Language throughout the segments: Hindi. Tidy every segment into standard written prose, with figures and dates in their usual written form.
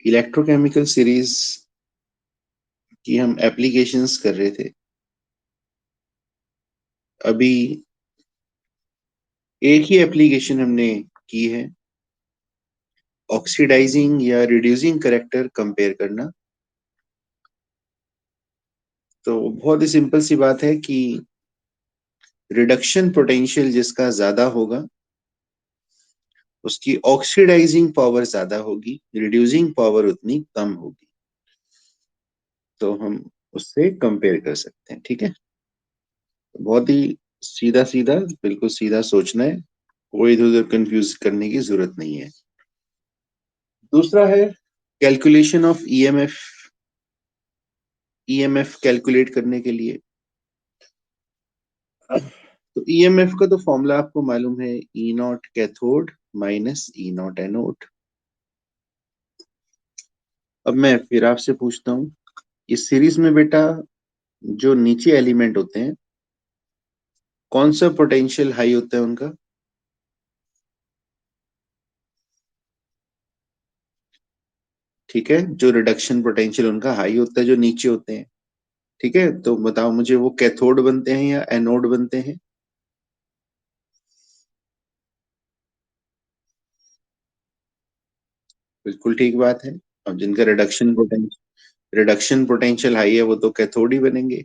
इलेक्ट्रोकेमिकल सीरीज की हम एप्लीकेशंस कर रहे थे। अभी एक ही एप्लीकेशन हमने की है, ऑक्सीडाइजिंग या रिड्यूसिंग करेक्टर कंपेयर करना। तो बहुत ही सिंपल सी बात है कि रिडक्शन पोटेंशियल जिसका ज्यादा होगा उसकी ऑक्सीडाइजिंग पावर ज्यादा होगी, रिड्यूसिंग पावर उतनी कम होगी। तो हम उससे कंपेयर कर सकते हैं। ठीक है, बहुत ही सीधा सीधा, बिल्कुल सीधा सोचना है, कोई इधर उधर कंफ्यूज करने की जरूरत नहीं है। दूसरा है calculation of EMF. EMF calculate करने के लिए तो ईएमएफ का तो फॉर्मूला आपको मालूम है, E naught cathode minus E naught anode. अब मैं फिर आपसे पूछता हूँ, इस सीरीज में बेटा जो नीचे एलिमेंट होते हैं कौन सा पोटेंशियल हाई होता है उनका? ठीक है, जो रिडक्शन पोटेंशियल उनका हाई होता है जो नीचे होते हैं। ठीक है, तो बताओ मुझे, वो कैथोड बनते हैं या एनोड बनते हैं? बिल्कुल ठीक बात है। अब जिनका रिडक्शन पोटेंशियल हाई है वो तो कैथोड ही बनेंगे,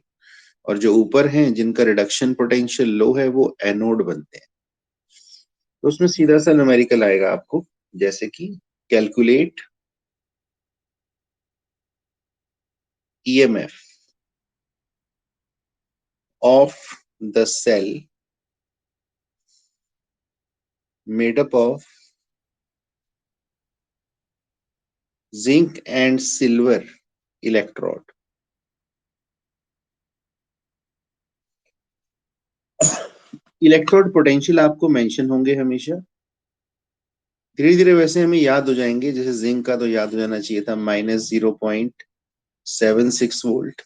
और जो ऊपर हैं जिनका रिडक्शन पोटेंशियल लो है वो एनोड बनते हैं। तो उसमें सीधा सा न्यूमेरिकल आएगा आपको, जैसे कि calculate EMF of the cell made up of zinc and silver electrode. Electrode potential आपको मेंशन होंगे हमेशा। धीरे धीरे वैसे हमें याद हो जाएंगे, जैसे जिंक का तो याद हो जाना चाहिए था, -0.76 वोल्ट।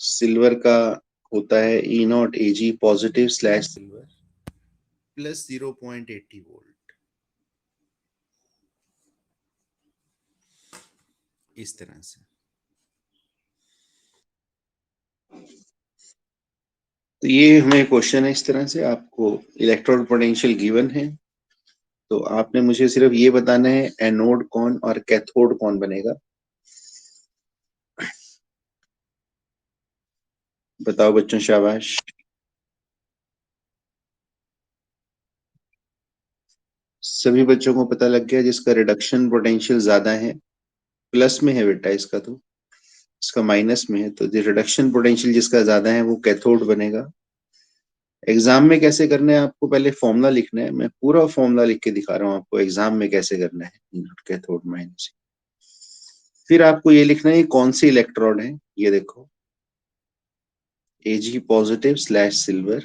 सिल्वर का होता है E naught A G positive slash silver plus 0.80 volt. इस तरह से। तो ये हमें क्वेश्चन है, इस तरह से आपको इलेक्ट्रोड पोटेंशियल गिवन है, तो आपने मुझे सिर्फ ये बताना है एनोड कौन और कैथोड कौन बनेगा। बताओ बच्चों, शाबाश। सभी बच्चों को पता लग गया, जिसका रिडक्शन पोटेंशियल ज्यादा है, प्लस में है बेटा इसका, तो इसका माइनस में है, तो जो रिडक्शन पोटेंशियल जिसका ज्यादा है वो कैथोड बनेगा। एग्जाम में कैसे करना है आपको, पहले फॉर्मूला लिखना है, मैं पूरा फॉर्मूला लिख के दिखा रहा हूँ आपको एग्जाम में कैसे करना है, कैथोड माइनस। फिर आपको ये लिखना है ये कौन सी इलेक्ट्रोड है, ये देखो, A G positive slash silver,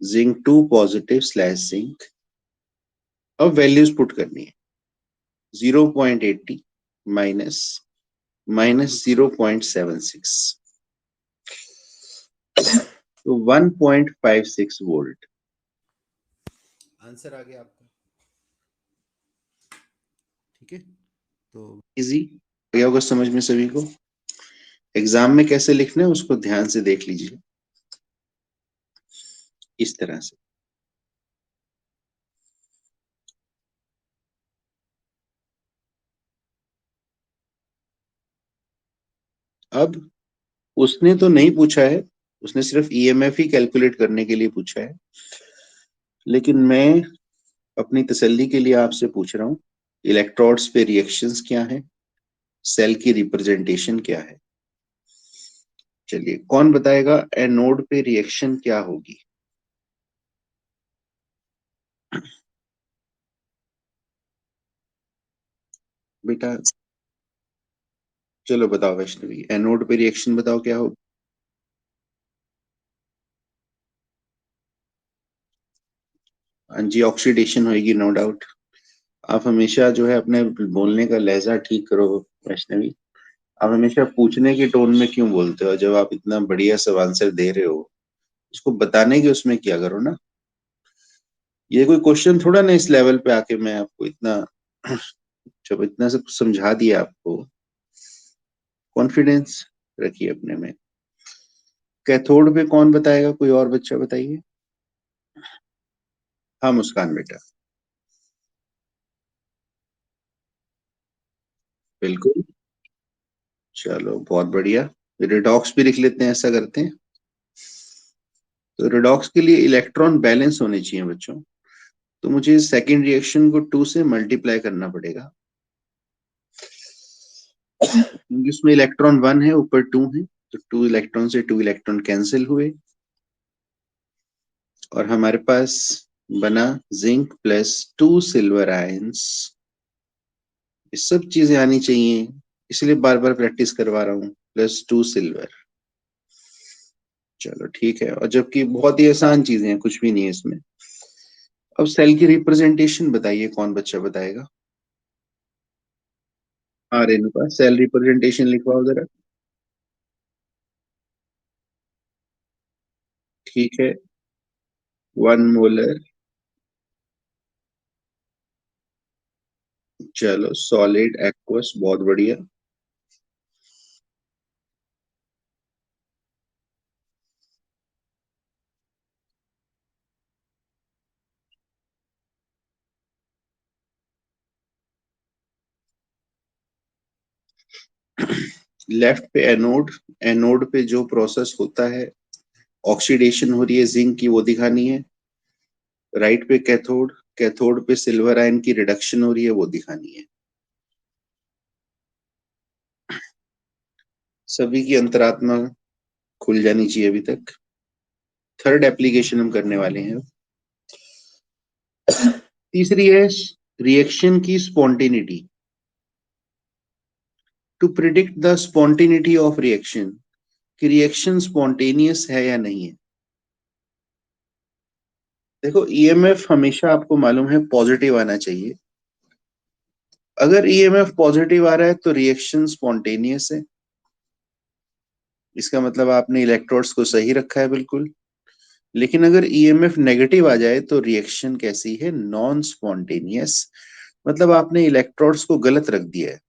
zinc 2 positive slash zinc. अब वैल्यूज पुट करनी है, 0.80 माइनस -0.76, तो 1.56 वोल्ट। आंसर आ गया आपका। ठीक है, तो इजी गया होगा समझ में सभी को। एग्जाम में कैसे लिखना है उसको ध्यान से देख लीजिए, इस तरह से। अब उसने तो नहीं पूछा है, उसने सिर्फ ईएमएफ ही कैलकुलेट करने के लिए पूछा है, लेकिन मैं अपनी तसल्ली के लिए आपसे पूछ रहा हूँ, इलेक्ट्रोड्स पे रिएक्शंस क्या है, सेल की रिप्रेजेंटेशन क्या है। चलिए, कौन बताएगा एनोड पे रिएक्शन क्या होगी? बेटा चलो बताओ वैष्णवी, एनोड पे रिएक्शन बताओ क्या होगी। हाँ जी, ऑक्सीडेशन होगी, नो डाउट। आप हमेशा जो है अपने बोलने का लहजा ठीक करो वैष्णवी। आप हमेशा पूछने की टोन में क्यों बोलते हो, जब आप इतना बढ़िया सब आंसर दे रहे हो, उसको बताने के उसमें क्या करो ना। ये कोई क्वेश्चन थोड़ा ना, इस लेवल पे आके मैं आपको इतना जब इतना सब समझा दिया आपको, कॉन्फिडेंस रखिए अपने में। कैथोड पे कौन बताएगा, कोई और बच्चा बताइए। हाँ मुस्कान बेटा। बिल्कुल। चलो बहुत बढ़िया। रिडॉक्स भी लिख लेते हैं, ऐसा करते हैं। तो रिडॉक्स के लिए इलेक्ट्रॉन बैलेंस होने चाहिए बच्चों। तो मुझे सेकेंड रिएक्शन को 2 से मल्टीप्लाई करना पड़ेगा, क्योंकि उसमें इलेक्ट्रॉन 1 है, ऊपर 2 है। तो 2 इलेक्ट्रॉन से 2 इलेक्ट्रॉन कैंसिल हुए, और हमारे पास बना जिंक प्लस 2 सिल्वर आयंस। ये सब चीजें आनी चाहिए, इसलिए बार बार प्रैक्टिस करवा रहा हूँ। Plus 2 silver. चलो ठीक है, और जबकि बहुत ही आसान चीजें हैं, कुछ भी नहीं है इसमें। अब सेल की रिप्रेजेंटेशन बताइए, कौन बच्चा बताएगा। हाँ रेणुका, सेल रिप्रेजेंटेशन लिखवाओ जरा। ठीक है। 1 मोलर। चलो सॉलिड एक्वस, बहुत बढ़िया। लेफ्ट पे एनोड, एनोड पे जो प्रोसेस होता है, ऑक्सीडेशन हो रही है जिंक की, वो दिखानी है। राइट पे कैथोड, कैथोड पे सिल्वर आयन की रिडक्शन हो रही है, वो दिखानी है। सभी की अंतरात्मा खुल जानी चाहिए अभी तक। थर्ड एप्लीकेशन हम करने वाले हैं। तीसरी है रिएक्शन की spontaneity. To predict the spontaneity of reaction, कि रिएक्शन स्पॉन्टेनियस है या नहीं है। देखो ईएमएफ हमेशा आपको मालूम है पॉजिटिव आना चाहिए। अगर ईएमएफ पॉजिटिव आ रहा है तो रिएक्शन स्पॉन्टेनियस है। इसका मतलब आपने इलेक्ट्रोड्स को सही रखा है बिल्कुल। लेकिन अगर ईएमएफ नेगेटिव आ जाए तो रिएक्शन कैसी है, नॉन स्पॉन्टेनियस। मतलब आपने इलेक्ट्रोड्स को गलत रख दिया है।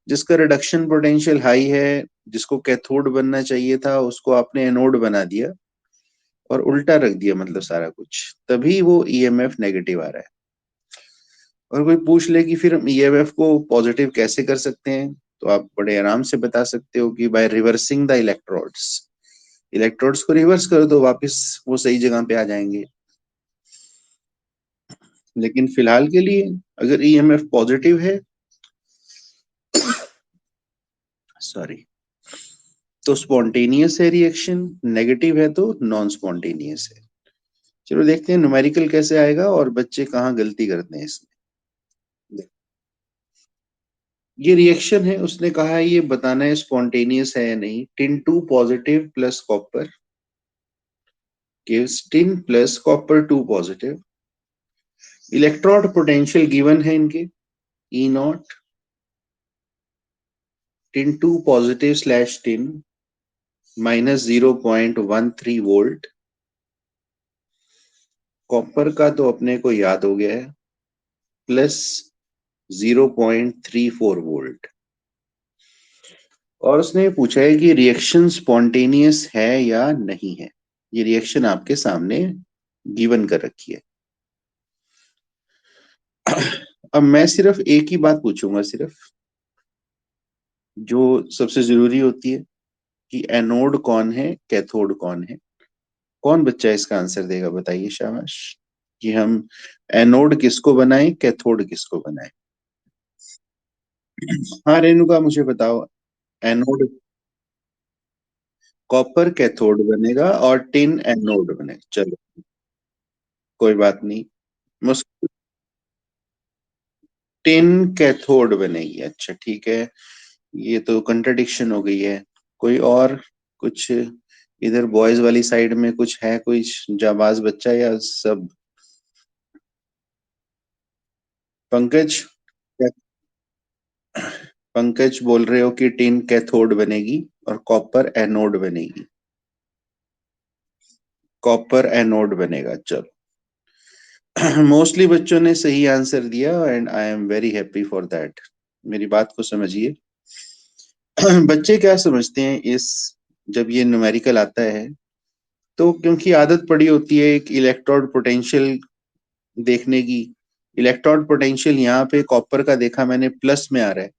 जिसका रिडक्शन पोटेंशियल हाई है, जिसको कैथोड बनना चाहिए था, उसको आपने एनोड बना दिया, और उल्टा रख दिया मतलब सारा कुछ, तभी वो ईएमएफ नेगेटिव आ रहा है। और कोई पूछ ले कि फिर हम ईएमएफ को पॉजिटिव कैसे कर सकते हैं, तो आप बड़े आराम से बता सकते हो कि by reversing the electrodes. Electrodes को रिवर्स कर दो, वापस वो सही जगह पे आ जाएंगे। लेकिन फिलहाल के लिए अगर ईएमएफ पॉजिटिव है, सॉरी, तो स्पॉन्टेनियस है रिएक्शन। नेगेटिव है तो नॉन स्पॉन्टेनियस है। चलो देखते हैं न्यूमेरिकल कैसे आएगा और बच्चे कहाँ गलती करते हैं इसमें। ये रिएक्शन है, उसने कहा है ये बताना है स्पॉन्टेनियस है या नहीं। Tin 2 positive plus copper gives tin plus copper 2 positive. Electrode potential given है इनके, E naught, tin 2 positive slash tin -0.13 volt. Copper का तो अपने को याद हो गया है, +0.34 वोल्ट। और उसने पूछा है कि रिएक्शन स्पॉन्टेनियस है या नहीं है। ये रिएक्शन आपके सामने गिवन कर रखी है। अब मैं सिर्फ एक ही बात पूछूंगा, सिर्फ जो सबसे जरूरी होती है, कि एनोड कौन है, कैथोड कौन है। कौन बच्चा इसका आंसर देगा, बताइए शाबाश। कि हम एनोड किसको बनाएं, कैथोड किसको बनाएं। हाँ रेणुका मुझे बताओ। एनोड, कॉपर कैथोड बनेगा और टिन एनोड बनेगा। चलो कोई बात नहीं। मुझ टिन कैथोड बनेगी, अच्छा ठीक है। ये तो कंट्रडिक्शन हो गई है। कोई और कुछ इधर बॉयज वाली साइड में कुछ है, कोई जाबाज बच्चा, या सब। पंकज, पंकज बोल रहे हो कि टिन कैथोड बनेगी और कॉपर एनोड बनेगी। कॉपर एनोड बनेगा, चलो। मोस्टली बच्चों ने सही आंसर दिया and I am very happy for that. मेरी बात को समझिए। बच्चे क्या समझते हैं इस, जब ये न्यूमेरिकल आता है तो क्योंकि आदत पड़ी होती है एक इलेक्ट्रोड पोटेंशियल देखने की। इलेक्ट्रोड पोटेंशियल यहाँ पे कॉपर का देखा मैंने प्लस में आ रहा है,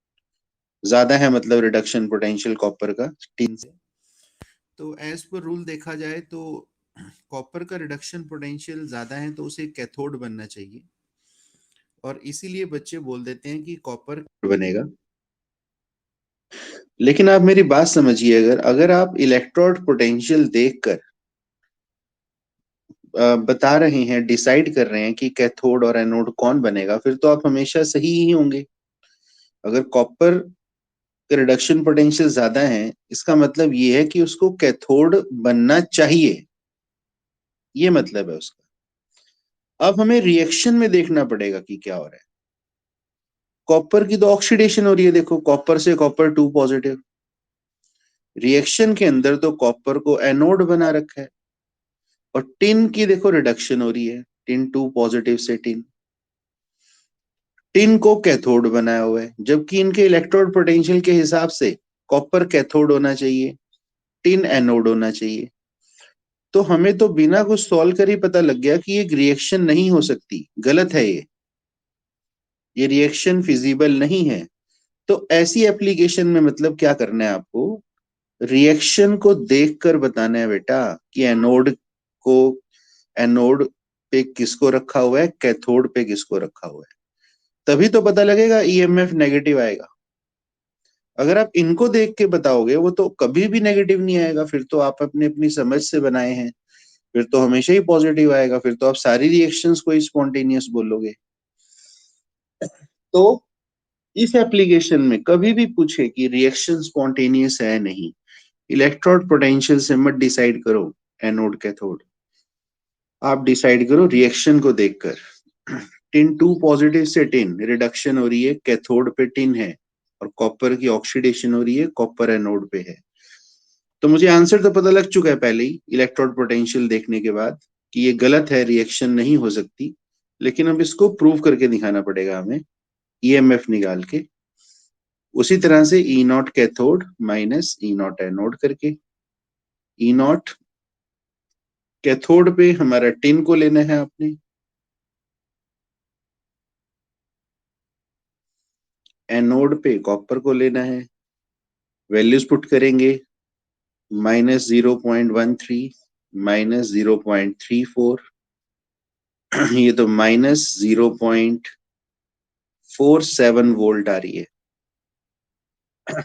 ज्यादा है मतलब रिडक्शन पोटेंशियल कॉपर का टीन से। तो एज पर रूल देखा जाए तो कॉपर का रिडक्शन पोटेंशियल ज्यादा है तो उसे कैथोड बनना चाहिए, और इसीलिए बच्चे बोल देते हैं कि कॉपर बनेगा। लेकिन आप मेरी बात समझिए, अगर अगर आप इलेक्ट्रोड पोटेंशियल देखकर बता रहे हैं, डिसाइड कर रहे हैं कि कैथोड और एनोड कौन बनेगा, फिर तो आप हमेशा सही ही होंगे। अगर कॉपर का रिडक्शन पोटेंशियल ज्यादा है इसका मतलब ये है कि उसको कैथोड बनना चाहिए, ये मतलब है उसका। अब हमें रिएक्शन में देखना पड़ेगा कि क्या हो रहा है। कॉपर की तो ऑक्सीडेशन हो रही है, देखो कॉपर से कॉपर 2 पॉजिटिव। रिएक्शन के अंदर तो कॉपर को एनोड बना रखा है, और टिन की देखो रिडक्शन हो रही है, टिन 2 पॉजिटिव से टिन। टिन को कैथोड बनाया हुआ है, जबकि इनके इलेक्ट्रोड पोटेंशियल के हिसाब से कॉपर कैथोड होना चाहिए, टिन एनोड होना चाहिए। तो हमें तो बिना कुछ सॉल्व कर ही पता लग गया कि ये रिएक्शन नहीं हो सकती, गलत है ये रिएक्शन फिजिबल नहीं है। तो ऐसी एप्लीकेशन में मतलब क्या करना है आपको, रिएक्शन को देखकर बताना है बेटा कि को एनोड पे किसको रखा हुआ है, कैथोड पे किसको रखा हुआ है, तभी तो पता लगेगा ईएमएफ नेगेटिव आएगा। अगर आप इनको देख के बताओगे वो तो कभी भी नेगेटिव नहीं आएगा, फिर तो आप अपनी अपनी समझ से बनाए हैं, फिर तो हमेशा ही पॉजिटिव आएगा, फिर तो आप सारी रिएक्शंस को ही स्पॉन्टेनियस बोलोगे। तो इस एप्लीकेशन में कभी भी पूछे कि रिएक्शन स्पॉन्टेनियस है नहीं, इलेक्ट्रोड पोटेंशियल से मत डिसाइड करो एनोड कैथोड, आप डिसाइड करो रिएक्शन को देखकर। टिन 2 पॉजिटिव से टिन रिडक्शन हो रही है, कैथोड पे टिन है, और कॉपर की ऑक्सीडेशन हो रही है, कॉपर एनोड पे है। तो मुझे आंसर तो पता लग चुका है पहले ही इलेक्ट्रोड पोटेंशियल देखने के बाद कि ये गलत है, रिएक्शन नहीं हो सकती। लेकिन अब इसको प्रूव करके दिखाना पड़ेगा हमें, ईएमएफ निकाल के। उसी तरह से E naught cathode minus E naught anode करके। ई नॉट कैथोड पे हमारा टिन को लेना है आपने, एनोड पे कॉपर को लेना है। वैल्यूज पुट करेंगे, -0.13 -0.34, ये तो -0.47 वोल्ट आ रही है।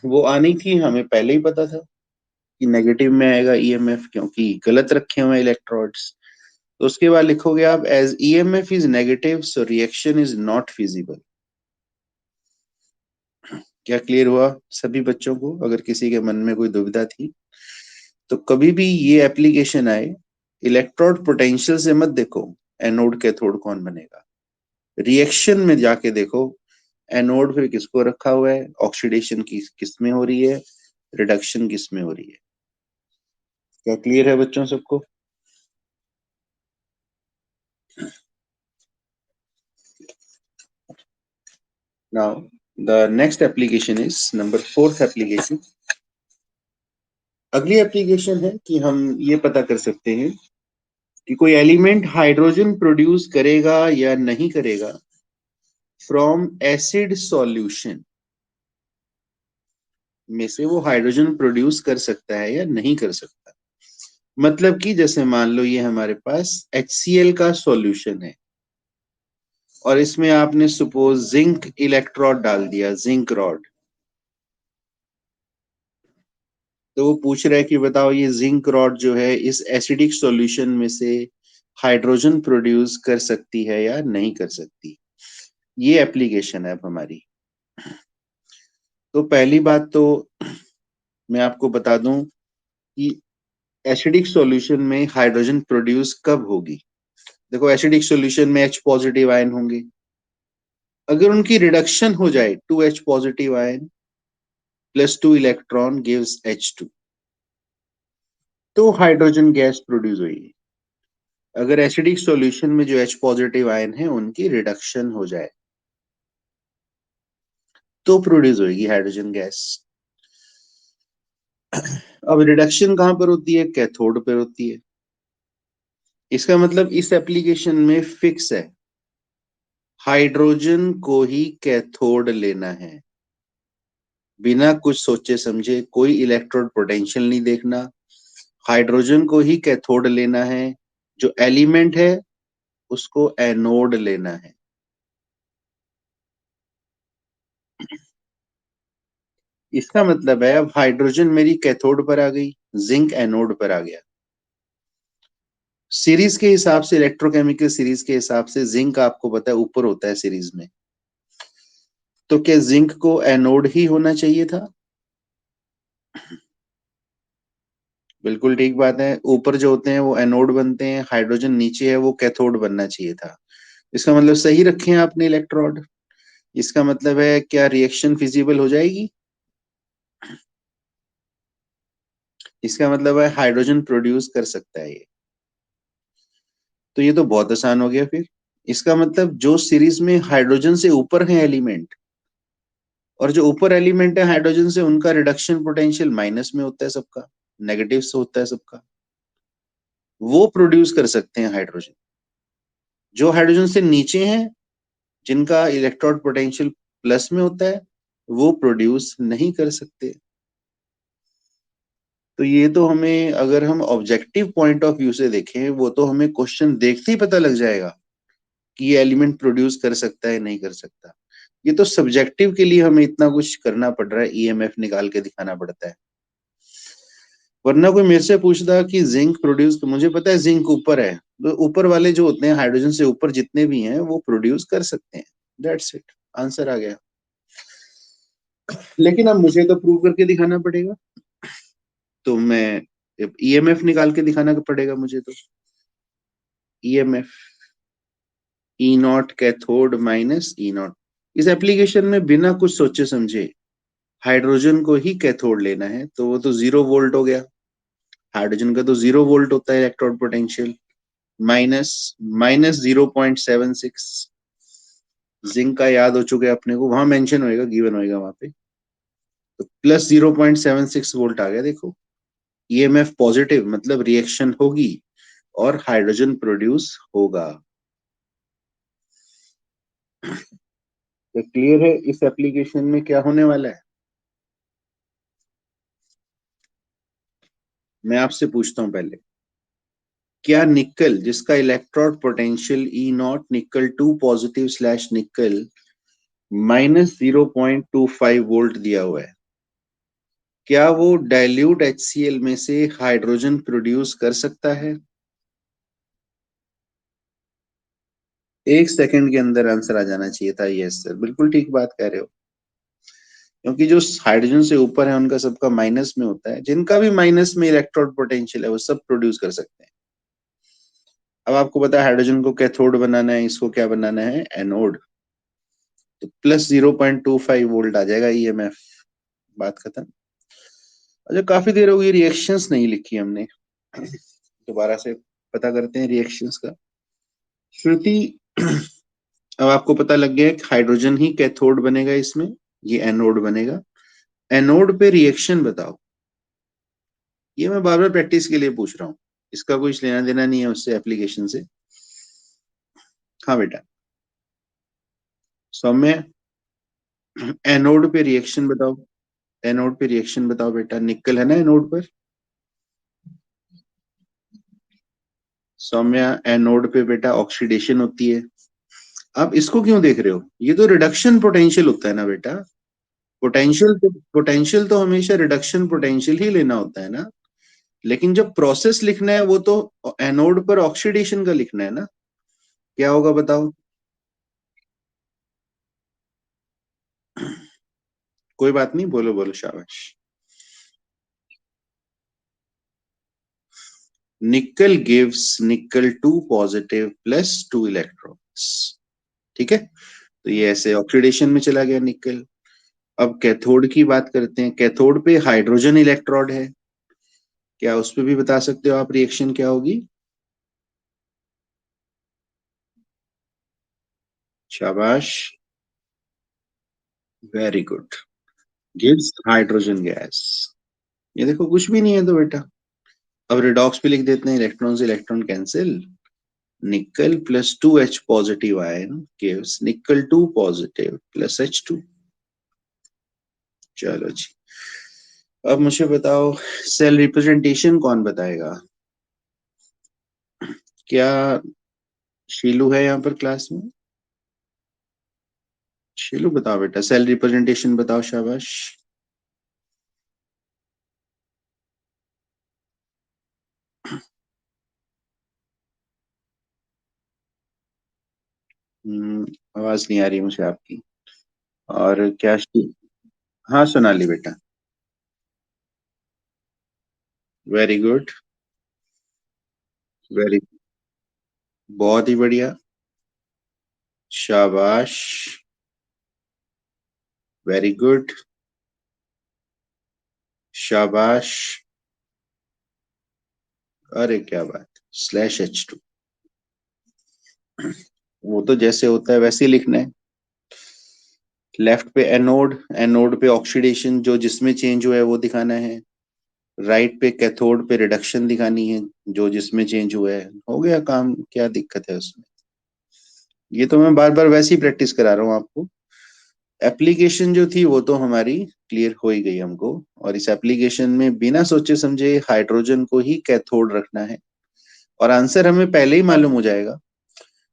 वो आनी थी, हमें पहले ही पता था कि नेगेटिव में आएगा ईएमएफ, क्योंकि गलत रखे हुए इलेक्ट्रोड्स। तो उसके बाद लिखोगे आप as EMF is negative so reaction is not feasible. क्या क्लियर हुआ सभी बच्चों को? अगर किसी के मन में कोई दुविधा थी तो कभी भी ये एप्लीकेशन आए, इलेक्ट्रोड पोटेंशियल से मत देखो एनोड कैथोड कौन बनेगा, रिएक्शन में जाके देखो एनोड पे किसको रखा हुआ है, ऑक्सीडेशन किस में हो रही है, रिडक्शन किस में हो रही है। क्या क्लियर है बच्चों सबको? Now the next application is number 4th application. अगली एप्लीकेशन है कि हम ये पता कर सकते हैं कि कोई एलिमेंट हाइड्रोजन प्रोड्यूस करेगा या नहीं करेगा फ्रॉम एसिड सॉल्यूशन में से, वो हाइड्रोजन प्रोड्यूस कर सकता है या नहीं कर सकता। मतलब कि जैसे मान लो ये हमारे पास HCl का सॉल्यूशन है, और इसमें आपने सपोज जिंक इलेक्ट्रोड डाल दिया, जिंक रॉड। तो वो पूछ रहा है कि बताओ ये जिंक रॉड जो है इस एसिडिक सॉल्यूशन में से हाइड्रोजन प्रोड्यूस कर सकती है या नहीं कर सकती। ये एप्लीकेशन है अब हमारी। तो पहली बात तो मैं आपको बता दूं कि एसिडिक सॉल्यूशन में हाइड्रोजन प्रोड्यूस कब होगी। देखो एसिडिक सॉल्यूशन में H पॉजिटिव आयन होंगे, अगर उनकी रिडक्शन हो जाए 2H positive ion +2 electron gives H2, तो हाइड्रोजन गैस प्रोड्यूस हुई। अगर एसिडिक सॉल्यूशन में जो H पॉजिटिव आयन है उनकी रिडक्शन हो जाए तो प्रोड्यूस होगी हाइड्रोजन गैस। अब रिडक्शन कहां पर होती है? कैथोड पर होती है। इसका मतलब इस एप्लीकेशन में फिक्स है, हाइड्रोजन को ही कैथोड लेना है, बिना कुछ सोचे समझे, कोई इलेक्ट्रोड पोटेंशियल नहीं देखना, हाइड्रोजन को ही कैथोड लेना है, जो एलिमेंट है उसको एनोड लेना है। इसका मतलब है अब हाइड्रोजन मेरी कैथोड पर आ गई, जिंक एनोड पर आ गया। सीरीज के हिसाब से, इलेक्ट्रोकेमिकल सीरीज के हिसाब से जिंक आपको पता है ऊपर होता है सीरीज में, तो क्या जिंक को एनोड ही होना चाहिए था? बिल्कुल ठीक बात है, ऊपर जो होते हैं वो एनोड बनते हैं, हाइड्रोजन नीचे है वो कैथोड बनना चाहिए था। इसका मतलब सही रखे हैं आपने इलेक्ट्रोड। इसका मतलब है क्या रिएक्शन फिजिबल हो जाएगी? इसका मतलब है हाइड्रोजन प्रोड्यूस कर सकता है ये। तो ये तो बहुत आसान हो गया फिर। इसका मतलब जो सीरीज में हाइड्रोजन से ऊपर है एलिमेंट, और जो ऊपर एलिमेंट है हाइड्रोजन से, उनका रिडक्शन पोटेंशियल माइनस में होता है सबका, नेगेटिव से होता है सबका, वो प्रोड्यूस कर सकते हैं हाइड्रोजन। जो हाइड्रोजन से नीचे हैं, जिनका इलेक्ट्रोड पोटेंशियल प्लस में होता है, वो प्रोड्यूस नहीं कर सकते। तो ये तो हमें, अगर हम ऑब्जेक्टिव पॉइंट ऑफ व्यू से देखें, वो तो हमें क्वेश्चन देखते ही पता लग जाएगा कि ये एलिमेंट प्रोड्यूस कर सकता है नहीं कर सकता। ये तो सब्जेक्टिव के लिए हमें इतना कुछ करना पड़ रहा है, ईएमएफ निकाल के दिखाना पड़ता है। वरना कोई मेरे से पूछता कि जिंक प्रोड्यूस, तो मुझे पता है जिंक ऊपर है, तो ऊपर वाले जो होते हैं हाइड्रोजन से ऊपर जितने भी हैं वो प्रोड्यूस कर सकते हैं। दैट्स इट, आंसर आ गया। लेकिन अब मुझे तो प्रूव करके दिखाना पड़ेगा, तो मैं ईएमएफ निकाल के दिखाना पड़ेगा मुझे तो। EMF E naught cathode minus E not, इस एप्लीकेशन में बिना कुछ सोचे समझे हाइड्रोजन को ही कैथोड लेना है, तो वो तो 0 वोल्ट हो गया। हाइड्रोजन का तो 0 वोल्ट होता है electrode potential, minus minus 0.76। Zinc का याद हो चुका है अपने को, वहां मेंशन होएगा, गिवन होएगा वहां पे, तो प्लस 0.76 वोल्ट आ गया। देखो, ईएमएफ पॉजिटिव मतलब रिएक्शन होगी और हाइड्रोजन प्रोड्यूस होगा। तो क्लियर है इस एप्लीकेशन में क्या होने वाला है। मैं आपसे पूछता हूं पहले, क्या निकल जिसका इलेक्ट्रोड पोटेंशियल ई नॉट निकल 2 पॉजिटिव स्लैश निकल -0.25 वोल्ट दिया हुआ है, क्या वो डाइल्यूट HCl में से हाइड्रोजन प्रोड्यूस कर सकता है? 1 सेकंड के अंदर आंसर आ जाना चाहिए था। यस सर, बिल्कुल ठीक बात कह रहे हो, क्योंकि जो हाइड्रोजन से ऊपर है उनका सबका माइनस में होता है, जिनका भी माइनस में इलेक्ट्रोड पोटेंशियल है वो सब प्रोड्यूस कर सकते हैं। अब आपको पता है हाइड्रोजन को कैथोड बनाना है, इसको क्या बनाना है? एनोड। तो प्लस 0.25 वोल्ट आ जाएगा ईएमएफ, बात खत्म। अच्छा, काफी देर हो गई, रिएक्शंस नहीं लिखी हमने, दोबारा से पता करते हैं रिएक्शंस का। श्रुति, अब आपको पता लग गया कि हाइड्रोजन ही कैथोड बनेगा इसमें, ये एनोड बनेगा। एनोड पे रिएक्शन बताओ। ये मैं बार बार प्रैक्टिस के लिए पूछ रहा हूँ, इसका कुछ लेना देना नहीं है उससे, एप्लीकेशन से। हाँ बेटा सौम्य, एनोड पे रिएक्शन बताओ। एनोड पे रिएक्शन बताओ बेटा, निकल है ना एनोड पर। सौम्या, एनोड पे बेटा ऑक्सीडेशन होती है। आप इसको क्यों देख रहे हो? ये तो रिडक्शन पोटेंशियल होता है ना बेटा। पोटेंशियल तो हमेशा रिडक्शन पोटेंशियल ही लेना होता है ना। लेकिन जब प्रोसेस लिखना है वो तो एनोड पर ऑक्सीडेशन का लिखना है ना। क्या होगा बताओ? कोई बात नहीं, बोलो बोलो, शाबाश। निकल गिव्स निकल 2 पॉजिटिव प्लस 2 इलेक्ट्रॉन्स। ठीक है, तो ये ऐसे ऑक्सीडेशन में चला गया निकल। अब कैथोड की बात करते हैं, कैथोड पे हाइड्रोजन इलेक्ट्रोड है, क्या उस पे भी बता सकते हो आप रिएक्शन क्या होगी? शाबाश, very good. Gives hydrogen gas. ये देखो कुछ भी नहीं है तो बेटा। अब रिडॉक्स पे लिख देते हैं, इलेक्ट्रॉन से electron cancel. Nickel plus 2H positive ion gives निकल 2 पॉजिटिव प्लस H2। चलो जी, अब मुझे बताओ सेल रिप्रेजेंटेशन कौन बताएगा? क्या शीलू है यहाँ पर क्लास में? शीलू बताओ बेटा, सेल रिप्रेजेंटेशन बताओ, शाबाश। आवाज नहीं आ रही मुझे आपकी। और क्या हाँ सोनाली बेटा। Very good. वेरी, बहुत ही बढ़िया। शाबाश, वेरी गुड। शाबाश, अरे क्या बात। /H2। वो तो जैसे होता है वैसे ही लिखना है। लेफ्ट पे एनोड, एनोड पे ऑक्सीडेशन जो जिसमें चेंज हुआ है वो दिखाना है। राइट पे कैथोड पे रिडक्शन दिखानी है, जो जिसमें चेंज हुआ है। हो गया काम, क्या दिक्कत है उसमें? ये तो मैं बार बार वैसे ही प्रैक्टिस करा रहा हूँ आपको। एप्लीकेशन जो थी वो तो हमारी क्लियर हो ही गई हमको। और इस एप्लीकेशन में बिना सोचे समझे हाइड्रोजन को ही कैथोड रखना है। और आंसर हमें पहले ही मालूम हो जाएगा,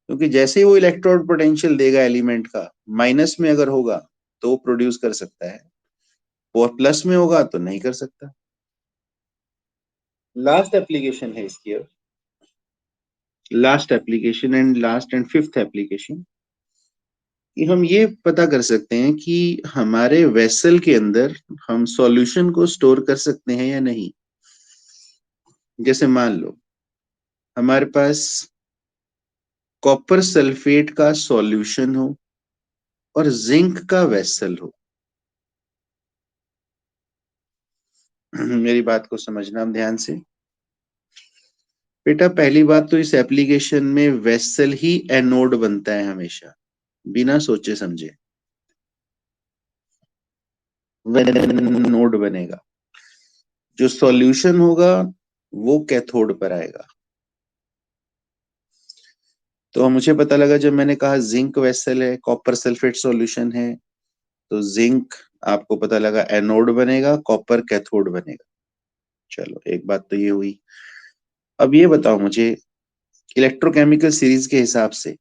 क्योंकि जैसे ही वो इलेक्ट्रोड पोटेंशियल देगा एलिमेंट का, माइनस में अगर होगा तो प्रोड्यूस कर सकता है, और प्लस में होगा तो नहीं कर सकता। लास्ट एप्लीकेशन है इसकी अब। Last application and last and fifth application कि हम ये पता कर सकते हैं कि हमारे वेसल के अंदर हम सॉल्यूशन को स्टोर कर सकते हैं या नहीं। जैसे मान लो हमारे पास कॉपर सल्फेट का सॉल्यूशन हो और जिंक का वेसल हो। मेरी बात को समझना आप ध्यान से। बेटा पहली बात तो इस एप्लीकेशन में वेसल ही एनोड बनता है हमेशा, बिना सोचे समझे एनोड बनेगा। जो सॉल्यूशन होगा वो कैथोड पर आएगा। तो मुझे पता लगा जब मैंने कहा जिंक वेसल है, कॉपर सल्फेट सॉल्यूशन है, तो जिंक आपको पता लगा एनोड बनेगा, कॉपर कैथोड बनेगा। चलो एक बात तो ये हुई। अब ये बताओ मुझे, इलेक्ट्रोकेमिकल सीरीज के हिसाब से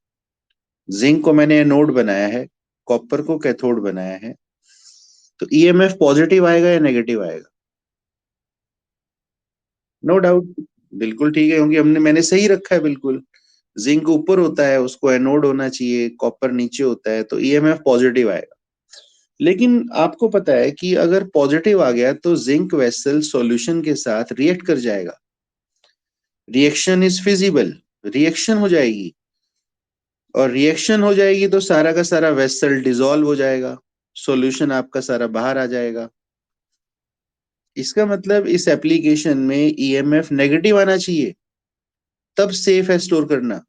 जिंक को मैंने एनोड बनाया है, कॉपर को कैथोड बनाया है, तो ईएमएफ पॉजिटिव आएगा या नेगेटिव आएगा? नो डाउट, बिल्कुल ठीक है, क्योंकि मैंने सही रखा है बिल्कुल। जिंक ऊपर होता है, उसको एनोड होना चाहिए, कॉपर नीचे होता है, तो ईएमएफ पॉजिटिव आएगा। लेकिन आपको पता है कि अगर पॉजिटिव आ गया तो जिंक वेसल सॉल्यूशन के साथ रिएक्ट कर जाएगा। रिएक्शन इज फिजिबल, रिएक्शन हो जाएगी। और रिएक्शन हो जाएगी तो सारा का सारा वेसल डिसॉल्व हो जाएगा, सॉल्यूशन आपका सारा बाहर आ जाएगा। इसका मतलब इस एप्लीकेशन में ईएमएफ नेगेटिव आना चाहिए, तब सेफ है स्टोर करना।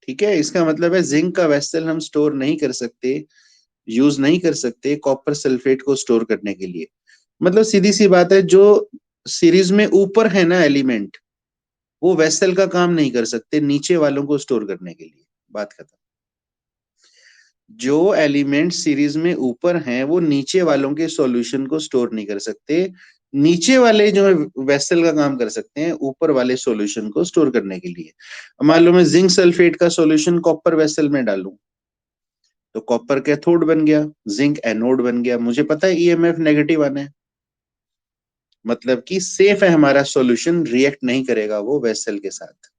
ठीक है, इसका मतलब है जिंक का वेसल हम स्टोर नहीं कर सकते, यूज नहीं कर सकते कॉपर सल्फेट को स्टोर करने के लिए। मतलब सीधी सी बात है, जो सीरीज में ऊपर है ना एलिमेंट, वो वेसल का काम नहीं कर सकते नीचे वालों को स्टोर करने के लिए। बात खत्म। जो एलिमेंट सीरीज में ऊपर हैं वो नीचे वालों के सॉल्यूशन को स्टोर नहीं कर सकते। नीचे वाले जो वेसल का काम कर सकते हैं ऊपर वाले सॉल्यूशन को स्टोर करने के लिए। मान लो मैं जिंक सल्फेट का सॉल्यूशन कॉपर वेसल में डालूं, तो कॉपर कैथोड बन गया, जिंक एनोड बन गया। मुझे पता है ईएमएफ नेगेटिव आना है, मतलब कि सेफ है हमारा सॉल्यूशन, रिएक्ट नहीं करेगा वो वेसल के साथ।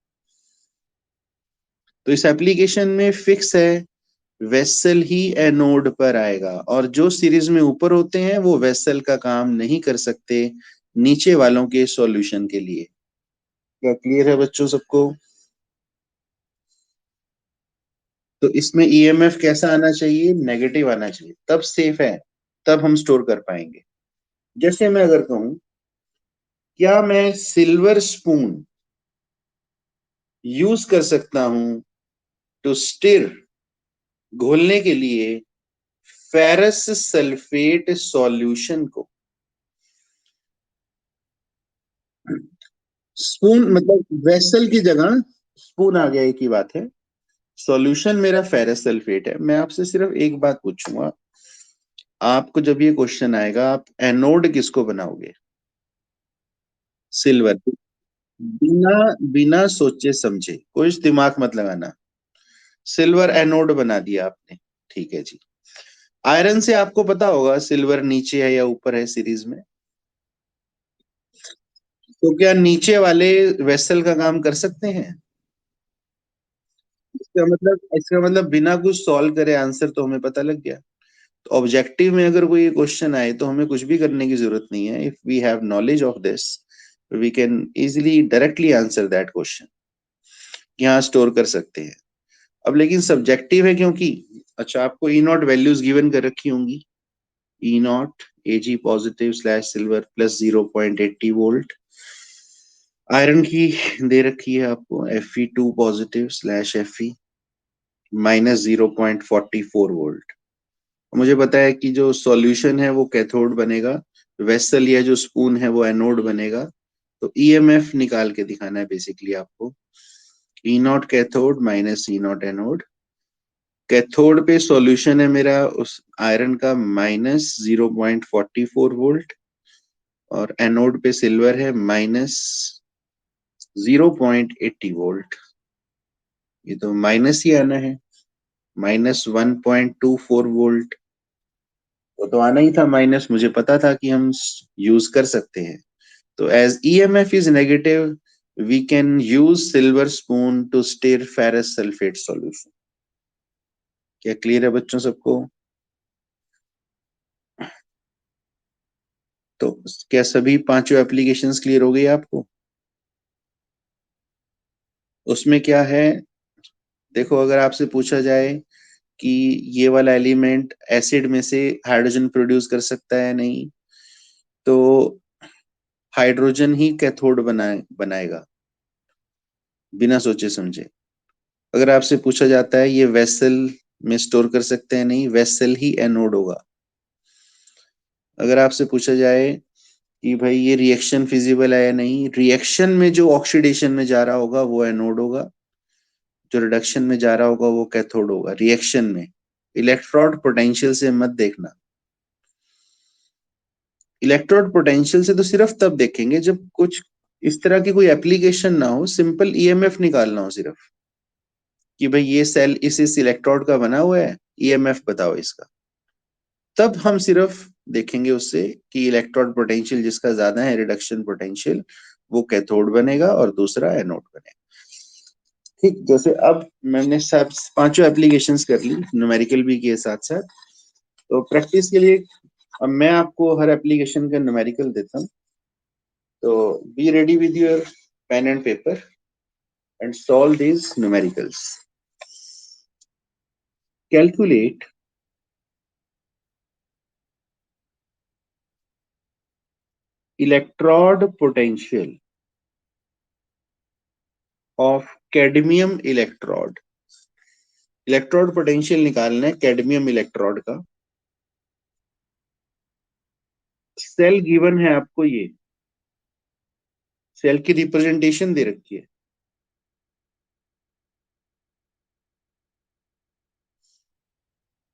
तो इस एप्लीकेशन में फिक्स है, वेसल ही एनोड पर आएगा, और जो सीरीज में ऊपर होते हैं वो वेसल का काम नहीं कर सकते नीचे वालों के सॉल्यूशन के लिए। क्या क्लियर है बच्चों सबको? तो इसमें ईएमएफ कैसा आना चाहिए? नेगेटिव आना चाहिए, तब सेफ है, तब हम स्टोर कर पाएंगे। जैसे मैं अगर कहूं, क्या मैं सिल्वर स्पून यूज कर सकता हूं टू स्टिर, घोलने के लिए, फेरस सल्फेट सॉल्यूशन को। स्पून मतलब वेसल की जगह स्पून आ गया, एक ही बात है। सॉल्यूशन मेरा फेरस सल्फेट है। मैं आपसे सिर्फ एक बात पूछूंगा, आपको जब ये क्वेश्चन आएगा, आप एनोड किसको बनाओगे? सिल्वर। बिना बिना सोचे समझे, कुछ दिमाग मत लगाना, सिल्वर एनोड बना दिया आपने। ठीक है जी। आयरन से आपको पता होगा सिल्वर नीचे है या ऊपर है सीरीज में? तो क्या नीचे वाले वेसल का काम कर सकते हैं? इसका मतलब बिना कुछ सॉल्व करे आंसर तो हमें पता लग गया। तो ऑब्जेक्टिव में अगर कोई क्वेश्चन आए तो हमें कुछ भी करने की जरूरत नहीं है। If we have knowledge of this, we can easily directly answer that question, यहाँ स्टोर कर सकते हैं। अब लेकिन सब्जेक्टिव है क्योंकि, अच्छा आपको ई नॉट वैल्यूज गिवन कर रखी होंगी। E naught A G positive slash silver plus 0.80 volt, iron की दे रखी है आपको Fe2 positive slash Fe minus 0.44 volt. मुझे पता है कि जो सॉल्यूशन है वो कैथोड बनेगा, वेसल या जो स्पून है वो एनोड बनेगा। तो ईएमएफ निकाल के दिखाना है बेसिकली आपको। E naught cathode minus E naught anode. Cathode पे सॉल्यूशन है मेरा उस आयरन का -0.44 वोल्ट, और एनोड पे सिल्वर है -0.80 वोल्ट। ये तो माइनस ही आना है, -1.24 वोल्ट। वो तो आना ही था माइनस, मुझे पता था कि हम यूज कर सकते हैं। तो as EMF is negative, we can use silver spoon to stir ferrous sulphate solution. क्या क्लियर है बच्चों सबको? तो क्या सभी पांचों एप्लीकेशंस क्लियर हो गई आपको? उसमें क्या है, देखो अगर आपसे पूछा जाए कि ये वाला एलिमेंट एसिड में से हाइड्रोजन प्रोड्यूस कर सकता है नहीं, तो हाइड्रोजन ही कैथोड बनाएगा बिना सोचे समझे। अगर आपसे पूछा जाता है ये वेसल में स्टोर कर सकते हैं नहीं, वेसल ही एनोड होगा। अगर आपसे पूछा जाए कि भाई ये रिएक्शन फिजिबल है या नहीं, रिएक्शन में जो ऑक्सीडेशन में जा रहा होगा वो एनोड होगा, जो रिडक्शन में जा रहा होगा वो कैथोड होगा। रिएक्शन में इलेक्ट्रोड पोटेंशियल से मत देखना। इलेक्ट्रोड पोटेंशियल से तो सिर्फ तब देखेंगे जब कुछ इस तरह की कोई एप्लीकेशन ना हो, सिंपल ईएमएफ निकालना हो सिर्फ, कि भाई ये सेल इस इलेक्ट्रोड का बना हुआ है, ईएमएफ बताओ इसका। तब हम सिर्फ देखेंगे उससे कि इलेक्ट्रोड पोटेंशियल जिसका ज्यादा है, रिडक्शन पोटेंशियल, वो कैथोड बनेगा और दूसरा एनोड बनेगा। ठीक, जैसे अब मैंने सब पांचों एप्लीकेशंस कर ली, न्यूमेरिकल भी किए साथ साथ। तो प्रैक्टिस के लिए अब मैं आपको हर एप्लीकेशन का न्यूमेरिकल देता हूँ। तो be ready with your pen and paper and solve these numericals. Calculate electrode potential of cadmium electrode. Electrode potential निकालना है कैडमियम इलेक्ट्रोड का। सेल गिवन है आपको, ये सेल की रिप्रेजेंटेशन दे रखी है।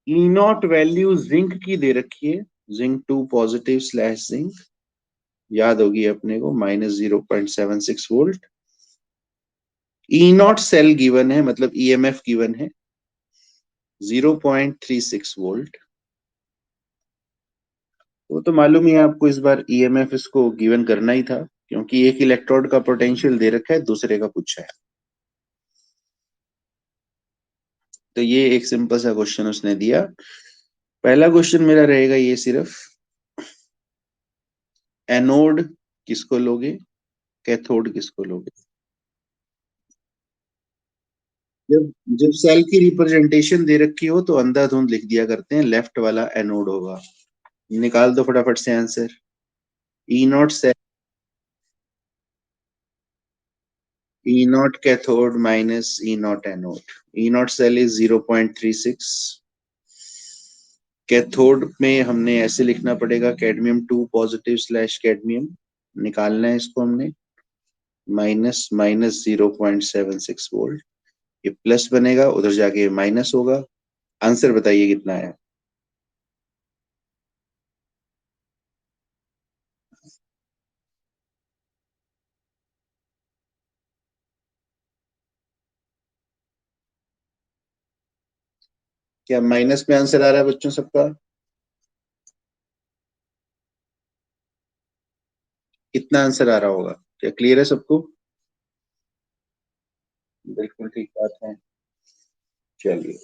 ई नॉट वैल्यू जिंक की दे रखी है, जिंक 2 पॉजिटिव स्लैश जिंक, याद होगी अपने को, -0.76 volt. E naught cell given है, मतलब ईएमएफ गिवन है 0.36 वोल्ट। वो तो मालूम ही है आपको, इस बार ईएमएफ इसको गिवन करना ही था क्योंकि एक इलेक्ट्रोड का पोटेंशियल दे रखा है, दूसरे का पूछा है। तो ये एक सिंपल सा क्वेश्चन उसने दिया। पहला क्वेश्चन मेरा रहेगा ये सिर्फ, एनोड किसको लोगे, कैथोड किसको लोगे? जब जब सेल की रिप्रेजेंटेशन दे रखी हो तो अंधाधुंध लिख दिया करते हैं, लेफ्ट वाला एनोड होगा। निकाल दो फटाफट से answer. E naught cell, E naught cathode minus E naught anode. E naught cell is 0.36. Cathode में हमने ऐसे लिखना पड़ेगा, कैडमियम 2 पॉजिटिव स्लैश कैडमियम निकालना है इसको हमने. Minus minus 0.76 volt. ये प्लस बनेगा, उधर जाके माइनस होगा. आंसर बताइए कितना है. क्या माइनस में आंसर आ रहा है बच्चों सबका? कितना आंसर आ रहा होगा? क्या क्लियर है सबको? बिल्कुल ठीक बात है. चलिए,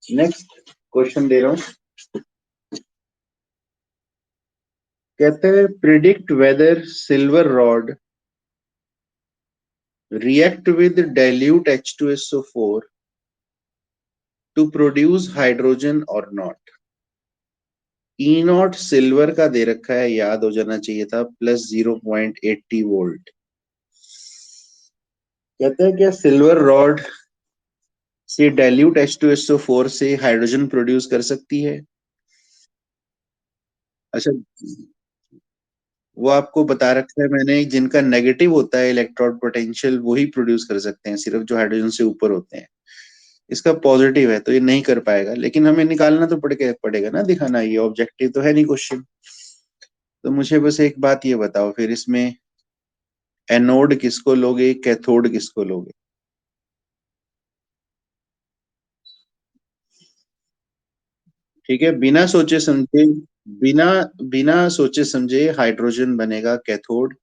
नेक्स्ट क्वेश्चन दे रहा हूं. कहते हैं predict whether silver rod react with dilute H2SO4 to produce hydrogen or not. E naught silver का दे रखा है, याद हो जाना चाहिए था, प्लस 0.80 वोल्ट. कहते हैं क्या सिल्वर रॉड से डाइल्यूट H2SO4 से हाइड्रोजन प्रोड्यूस कर सकती है? अच्छा, वो आपको बता रखा है मैंने, जिनका नेगेटिव होता है इलेक्ट्रॉन पोटेंशियल वही प्रोड्यूस कर सकते हैं, सिर्फ जो हाइड्रोजन से ऊपर होते हैं. इसका पॉजिटिव है तो ये नहीं कर पाएगा, लेकिन हमें निकालना तो पड़ेगा ना, दिखाना. ये ऑब्जेक्टिव तो है नहीं क्वेश्चन. तो मुझे बस एक बात ये बताओ फिर, इसमें एनोड किसको लोगे, कैथोड किसको लोगे? ठीक है, बिना सोचे समझे, बिना बिना सोचे समझे हाइड्रोजन बनेगा कैथोड.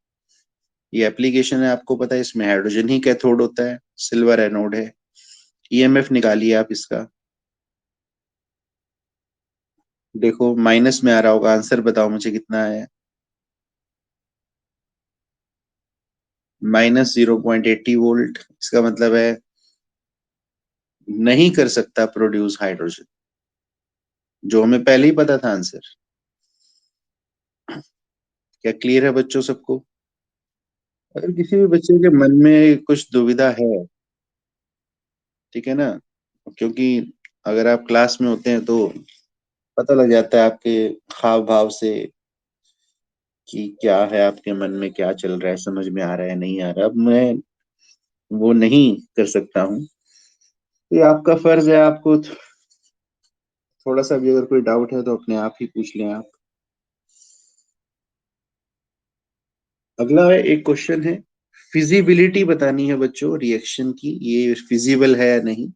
ये एप्लीकेशन है, आपको पता है, इसमें हाइड्रोजन ही कैथोड होता है, सिल्वर एनोड है. ईएमएफ निकालिए आप इसका. देखो माइनस में आ रहा होगा, आंसर बताओ मुझे कितना है. -0.80 वोल्ट. इसका मतलब है नहीं कर सकता प्रोड्यूस हाइड्रोजन, जो हमें पहले ही पता था आंसर. क्या क्लियर है बच्चों सबको? अगर किसी भी बच्चे के मन में कुछ दुविधा है, ठीक है ना, क्योंकि अगर आप क्लास में होते हैं तो पता लग जाता है आपके हाव भाव से कि क्या है आपके मन में, क्या चल रहा है, समझ में आ रहा है नहीं आ रहा. अब मैं वो नहीं कर सकता हूँ. तो ये आपका फर्ज है, आपको थोड़ा सा भी अगर कोई डाउट है तो अपने आप ही पूछ लें आप. अगला है, एक क्वेश्चन है, फिजिबिलिटी बतानी है बच्चों रिएक्शन की, ये फिजिबल है या नहीं.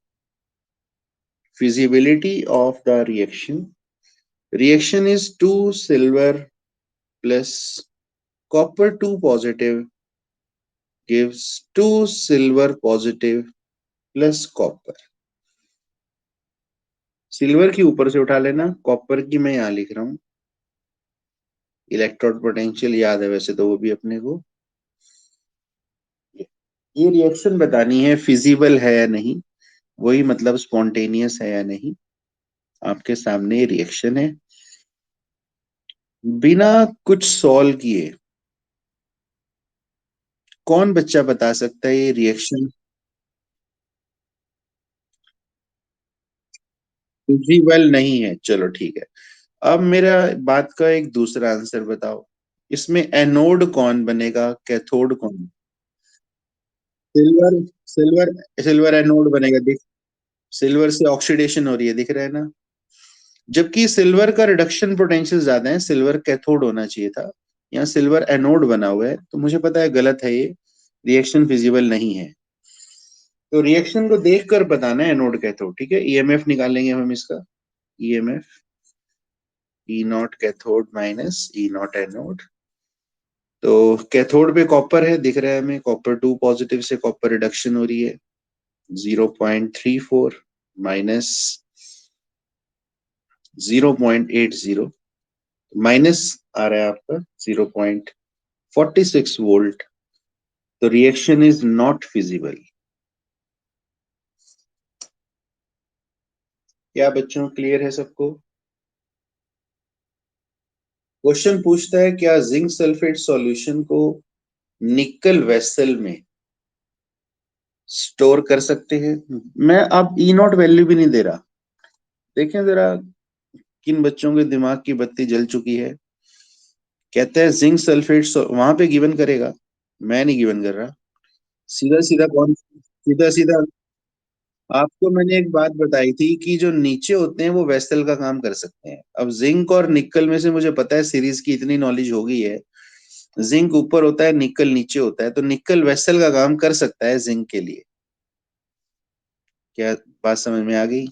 Feasibility of the reaction. Reaction is two silver plus copper 2 positive gives 2 silver positive plus copper. Silver की ऊपर से उठा लेना, कॉपर की मैं यहां लिख रहा हूं. इलेक्ट्रोड पोटेंशियल याद है वैसे तो वो भी अपने को. ये रिएक्शन बतानी है फिजिबल है या नहीं, वही मतलब स्पॉन्टेनियस है या नहीं. आपके सामने ये रिएक्शन है, बिना कुछ सॉल्व किए कौन बच्चा बता सकता है ये रिएक्शन फिजिबल नहीं है? चलो ठीक है. अब मेरा बात का एक दूसरा आंसर बताओ, इसमें एनोड कौन बनेगा, कैथोड कौन? सिल्वर. सिल्वर. सिल्वर एनोड बनेगा, दिख. सिल्वर से ऑक्सीडेशन हो रही है, दिख रहा है ना. जबकि सिल्वर का रिडक्शन पोटेंशियल ज्यादा है, सिल्वर कैथोड होना चाहिए था. यहाँ सिल्वर एनोड बना हुआ है, तो मुझे पता है गलत है ये, रिएक्शन फिजिबल नहीं है. तो रिएक्शन को देखकर बताना है एनोड कैथोड. ठीक है, ईएमएफ निकालेंगे हम इसका. ईएमएफ ई naught cathode minus E naught anode. तो कैथोड पे कॉपर है, दिख रहा है हमें, कॉपर 2 पॉजिटिव से कॉपर रिडक्शन हो रही है. 0.34 माइनस 0.80. माइनस आ रहा है आपका 0.46 वोल्ट. तो रिएक्शन इज नॉट फिजिबल. क्या बच्चों क्लियर है सबको? क्वेश्चन पूछता है क्या जिंक सल्फेट सॉल्यूशन को निकल वेसल में स्टोर कर सकते हैं। मैं अब ई नॉट वैल्यू भी नहीं दे रहा। देखें जरा किन बच्चों के दिमाग की बत्ती जल चुकी है। कहते हैं जिंक सल्फेट वहां पे गिवन करेगा, मैं नहीं गिवन कर रहा। सीधा सीधा कौन, सीधा सीधा आपको मैंने एक बात बताई थी कि जो नीचे होते हैं वो वेसल का काम कर सकते हैं। अब जिंक और निकल में से मुझे पता है, सीरीज की इतनी नॉलेज हो गई है, जिंक ऊपर होता है निकल नीचे होता है, तो निकल वेसल का काम कर सकता है जिंक के लिए। क्या बात समझ में आ गई?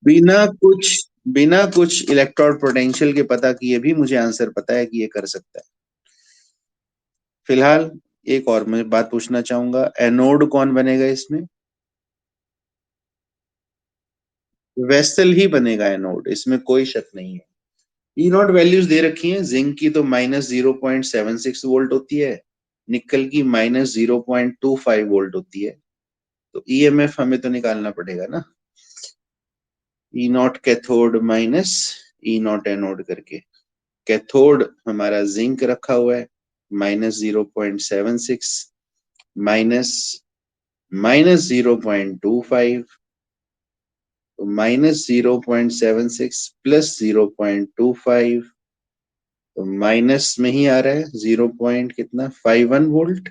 बिना कुछ बिना कुछ इलेक्ट्रोड पोटेंशियल के पता किए भी मुझे आंसर पता है कि ये कर सकता है। फिलहाल एक और मैं बात पूछना चाहूंगा, एनोड कौन बनेगा इसमें? वेसल ही बनेगा एनोड, इसमें कोई शक नहीं है। ई नॉट वैल्यूज दे रखी हैं, जिंक की तो -0.76 वोल्ट होती है, निकल की -0.25 वोल्ट होती है। तो ईएमएफ हमें तो निकालना पड़ेगा ना, E naught cathode minus E naught anode करके। कैथोड हमारा जिंक रखा हुआ है, -0.76 माइनस -0.25, तो -0.76 प्लस 0.25, तो माइनस में ही आ रहा है 0 पॉइंट कितना 51 वोल्ट।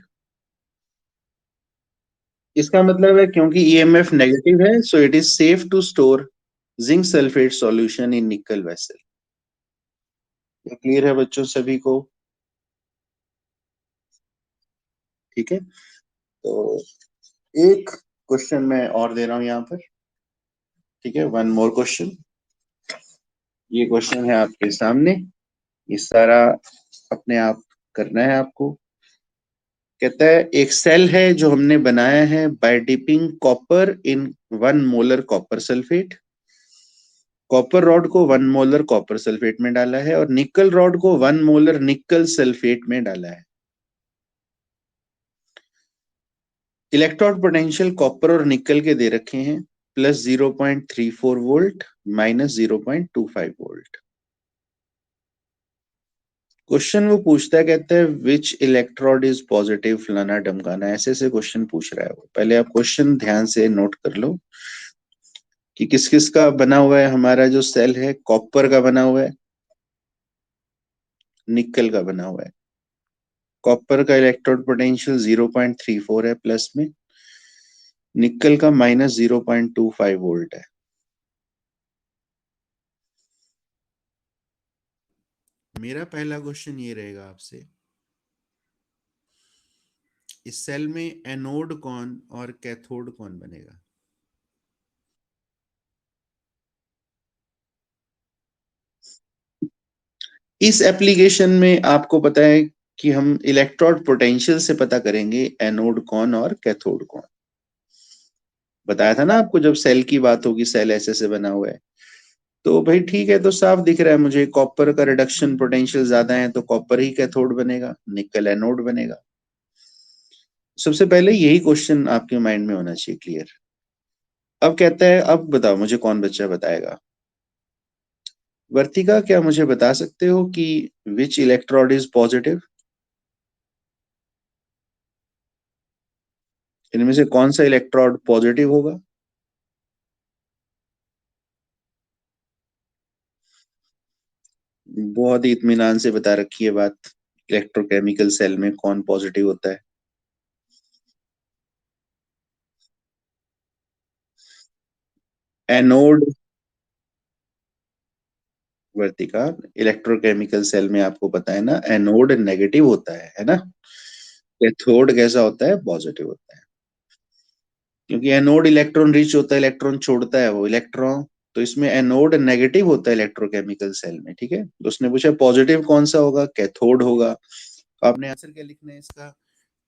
इसका मतलब है क्योंकि ईएमएफ नेगेटिव है, so it is safe to store zinc sulphate solution in nickel vessel. ये क्लियर है बच्चों सभी को? ठीक है, तो एक क्वेश्चन मैं और दे रहा हूं यहाँ पर। ठीक है, वन मोर क्वेश्चन। ये क्वेश्चन है आपके सामने, ये सारा अपने आप करना है आपको। कहता है एक सेल है जो हमने बनाया है by dipping copper in 1 molar copper sulphate. Copper rod को 1 मोलर कॉपर सल्फेट में डाला है और निकल रॉड को 1 मोलर निकल सल्फेट में डाला है। इलेक्ट्रोड पोटेंशियल कॉपर और निकल के दे रखे हैं, +0.34 वोल्ट, -0.25 वोल्ट। क्वेश्चन वो पूछता है, कहता है विच इलेक्ट्रोड इज पॉजिटिव फलाना ढमकाना, ऐसे ऐसे क्वेश्चन पूछ रहा है वो। पहले आप क्वेश्चन ध्यान से नोट कर लो कि किस किस का बना हुआ है। हमारा जो सेल है कॉपर का बना हुआ है, निकल का बना हुआ है। कॉपर का इलेक्ट्रोड पोटेंशियल 0.34 है प्लस में, निकल का -0.25 वोल्ट है। मेरा पहला क्वेश्चन ये रहेगा आपसे, इस सेल में एनोड कौन और कैथोड कौन बनेगा? इस एप्लीकेशन में आपको पता है कि हम इलेक्ट्रोड पोटेंशियल से पता करेंगे एनोड कौन और कैथोड कौन। बताया था ना आपको, जब सेल की बात होगी, सेल ऐसे से बना हुआ है। तो भाई ठीक है, तो साफ दिख रहा है मुझे, कॉपर का रिडक्शन पोटेंशियल ज्यादा है तो कॉपर ही कैथोड बनेगा, निकल एनोड बनेगा। सबसे पहले यही क्वेश्चन आपके माइंड में होना चाहिए क्लियर। अब कहता है अब बताओ मुझे कौन बच्चा बताएगा। वर्तिका, क्या मुझे बता सकते हो कि विच इलेक्ट्रोड इज पॉजिटिव? इनमें से कौन सा इलेक्ट्रोड पॉजिटिव होगा? बहुत ही इत्मीनान से बता रखी है बात, इलेक्ट्रोकेमिकल सेल में कौन पॉजिटिव होता है। एनोड, वर्तिका, इलेक्ट्रोकेमिकल सेल में आपको पता है ना, एनोड नेगेटिव होता है ना? कैथोड कैसा होता है? पॉजिटिव होता है। क्योंकि एनोड इलेक्ट्रॉन रिच होता है, इलेक्ट्रॉन छोड़ता है वो इलेक्ट्रॉन, तो इसमें एनोड नेगेटिव होता है इलेक्ट्रोकेमिकल सेल में। ठीक है, तो उसने पूछा पॉजिटिव कौन सा होगा, कैथोड होगा। तो आपने आंसर क्या लिखना है इसका,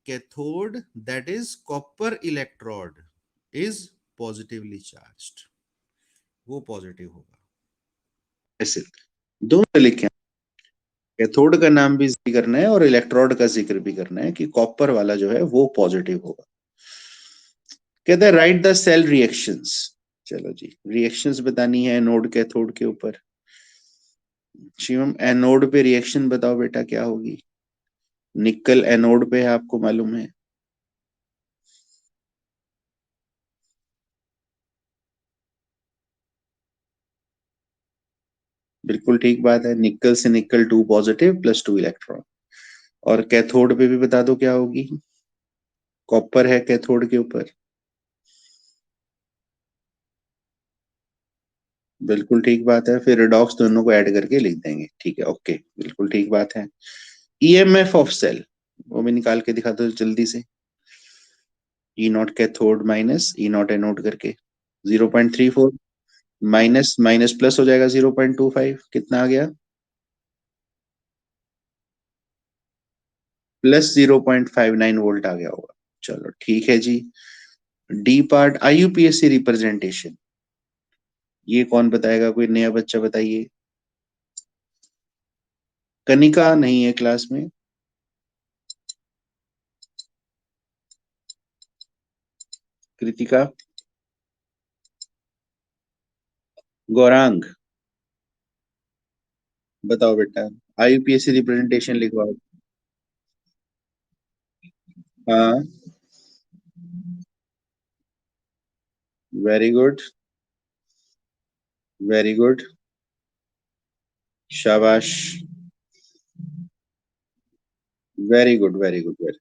cathode that is copper electrode is positively charged, वो पॉजिटिव होगा। ऐसे दोनों लिखे, कैथोड का नाम भी जिक्र करना है और इलेक्ट्रोड का जिक्र भी करना है कि कॉपर वाला जो है वो पॉजिटिव होगा। कहते हैं राइट द सेल रिएक्शंस। चलो जी, रिएक्शंस बतानी है नोड कैथोड के ऊपर। शिवम, एनोड पे रिएक्शन बताओ बेटा क्या होगी। निकल एनोड पे है, आपको मालूम है। बिल्कुल ठीक बात है, निकल से निकल 2 पॉजिटिव प्लस 2 इलेक्ट्रॉन। और कैथोड पे भी बता दो क्या होगी। कॉपर है कैथोड के ऊपर। बिल्कुल ठीक बात है, फिर रिडॉक्स दोनों को ऐड करके लिख देंगे, ठीक है, ओके, बिल्कुल ठीक बात है। ईएमएफ ऑफ सेल, वो भी निकाल के दिखा दो जल्दी से। E naught cathode minus E naught anode करके 0.34। माइनस माइनस प्लस हो जाएगा 0.25, कितना आ गया? +0.59 वोल्ट आ गया होगा। चलो ठीक है जी। डी पार्ट आईयूपीएससी रिप्रेजेंटेशन, ये कौन बताएगा, कोई नया बच्चा बताइए। कनिका नहीं है क्लास में। कृतिका। गौरांग। बताओ बेटा। आईयूपीएससी रिप्रेजेंटेशन लिखवाओ। हाँ। Very good. Very good. शाबाश। Very good, very good, very.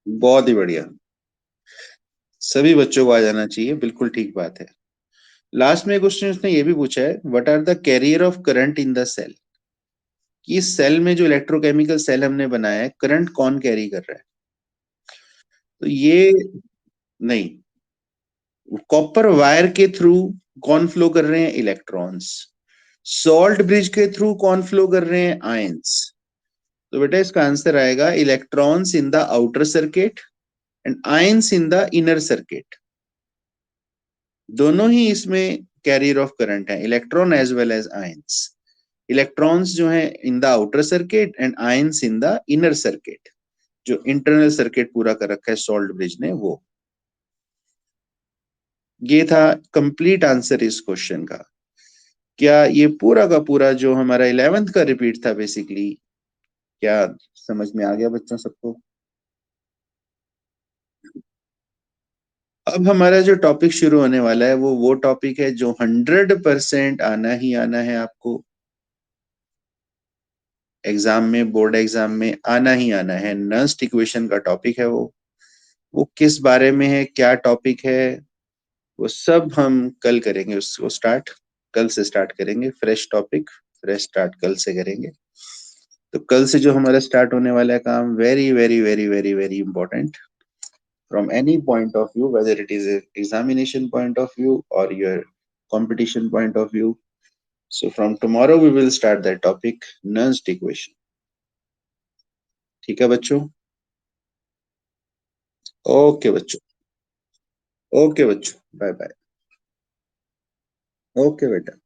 बहुत ही बढ़िया। सभी बच्चों को आ जाना चाहिए, बिल्कुल ठीक बात है। लास्ट में क्वेश्चन उसने ये भी पूछा है, what are the carrier of current in the cell. कि इस सेल में जो इलेक्ट्रोकेमिकल सेल हमने बनाया है, करंट कौन कैरी कर रहा है। तो ये, नहीं, कॉपर वायर के थ्रू कौन फ्लो कर रहे हैं, इलेक्ट्रॉन्स। सॉल्ट ब्रिज के थ्रू कौन फ्लो कर रहे हैं, आयंस। तो बेटा इसका आंसर आएगा electrons in the outer circuit and ions in the inner circuit. दोनों ही इसमें कैरियर ऑफ करंट है, electron as well as ions. Electrons जो है in the outer circuit and ions in the inner circuit, जो इंटरनल सर्किट पूरा कर रखा है सॉल्ट ब्रिज ने, वो। ये था कंप्लीट आंसर इस क्वेश्चन का। क्या ये पूरा का पूरा जो हमारा 11th का रिपीट था बेसिकली, क्या समझ में आ गया बच्चों सबको? अब हमारा जो टॉपिक शुरू होने वाला है वो टॉपिक है जो 100% आना ही आना है आपको। एग्जाम में, बोर्ड एग्जाम में आना ही आना है, नर्स्ट इक्वेशन का टॉपिक है वो किस बारे में है, क्या टॉपिक है, वो सब हम कल करेंगे उसको स्टार्ट। कल से स्टार्ट करेंगे, फ्रेश टॉपिक, फ्रेश स्टार्ट कल से करेंगे। तो कल से जो हमारा स्टार्ट होने वाला है काम, very very very very very important from any point of view, whether it is a examination point of view or your competition point of view. So from tomorrow we will start that topic, Nernst equation. ठीक है बच्चों? ओके बच्चों। ओके बच्चों, बाय बाय। ओके बेटा।